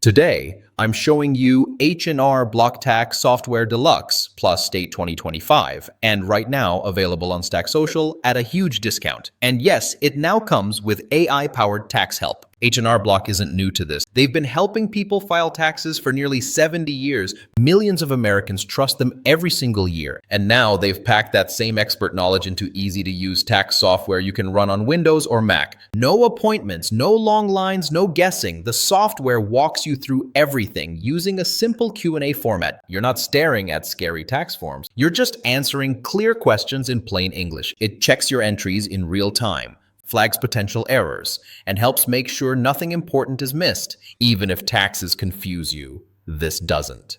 Today, I'm showing you H&R Block Tax Software Deluxe plus State 2025, and right now available on StackSocial at a huge discount. And yes, it now comes with AI-powered tax help. H&R Block isn't new to this. They've been helping people file taxes for nearly 70 years. Millions of Americans trust them every single year. And now they've packed that same expert knowledge into easy-to-use tax software you can run on Windows or Mac. No appointments, no long lines, no guessing. The software walks you through everything using a simple Q&A format. You're not staring at scary tax forms. You're just answering clear questions in plain English. It checks your entries in real time, flags potential errors, and helps make sure nothing important is missed, even if taxes confuse you. This doesn't.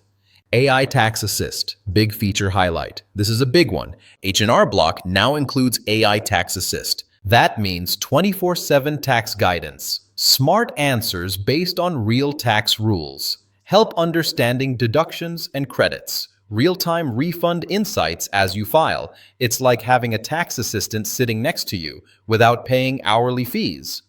AI Tax Assist, big feature highlight. This is a big one. H&R Block now includes AI Tax Assist. That means 24/7 tax guidance, smart answers based on real tax rules, help understanding deductions and credits, real-time refund insights as you file. It's like having a tax assistant sitting next to you without paying hourly fees.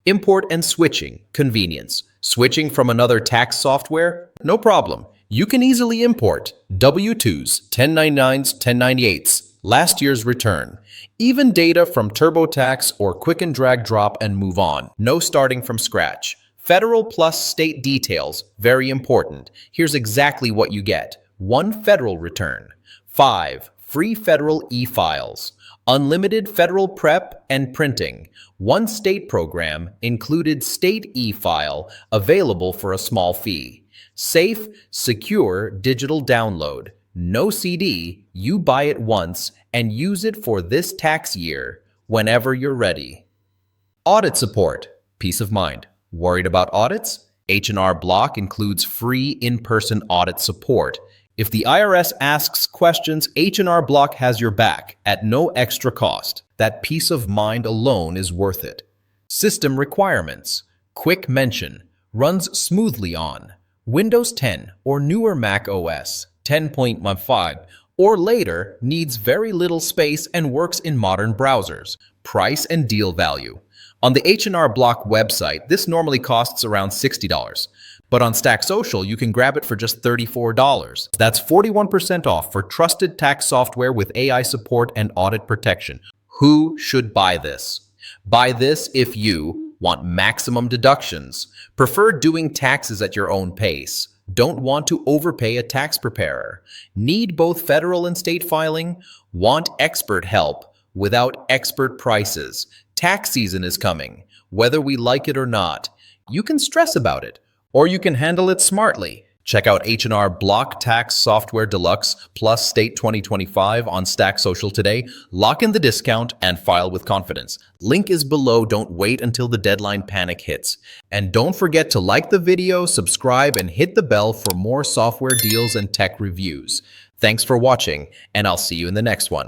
Import and switching, convenience. Switching from another tax software? No problem. You can easily import W-2s, 1099s, 1098s, last year's return, even data from TurboTax or quick and drag drop and move on. No starting from scratch. Federal plus state details, very important. Here's exactly what you get. 1 federal return, 5 free federal e-files, unlimited federal prep and printing, 1 state program, included state e-file, available for a small fee, safe, secure digital download, no CD, you buy it once and use it for this tax year, whenever you're ready. Audit support, peace of mind. Worried about audits? H&R Block includes free in-person audit support. If the IRS asks questions, H&R Block has your back at no extra cost. That peace of mind alone is worth it. System requirements. Quick mention. Runs smoothly on Windows 10 or newer Mac OS 10.15 or later, needs very little space and works in modern browsers. Price and deal value. On the H&R Block website, this normally costs around $60. But on StackSocial, you can grab it for just $34. That's 41% off for trusted tax software with AI support and audit protection. Who should buy this? Buy this if you want maximum deductions, prefer doing taxes at your own pace, don't want to overpay a tax preparer, need both federal and state filing, want expert help without expert prices. Tax season is coming. Whether we like it or not, you can stress about it, or you can handle it smartly. Check out H&R Block Tax Software Deluxe plus State 2025 on StackSocial today. Lock in the discount and file with confidence. Link is below. Don't wait until the deadline panic hits. And don't forget to like the video, subscribe, and hit the bell for more software deals and tech reviews. Thanks for watching, and I'll see you in the next one.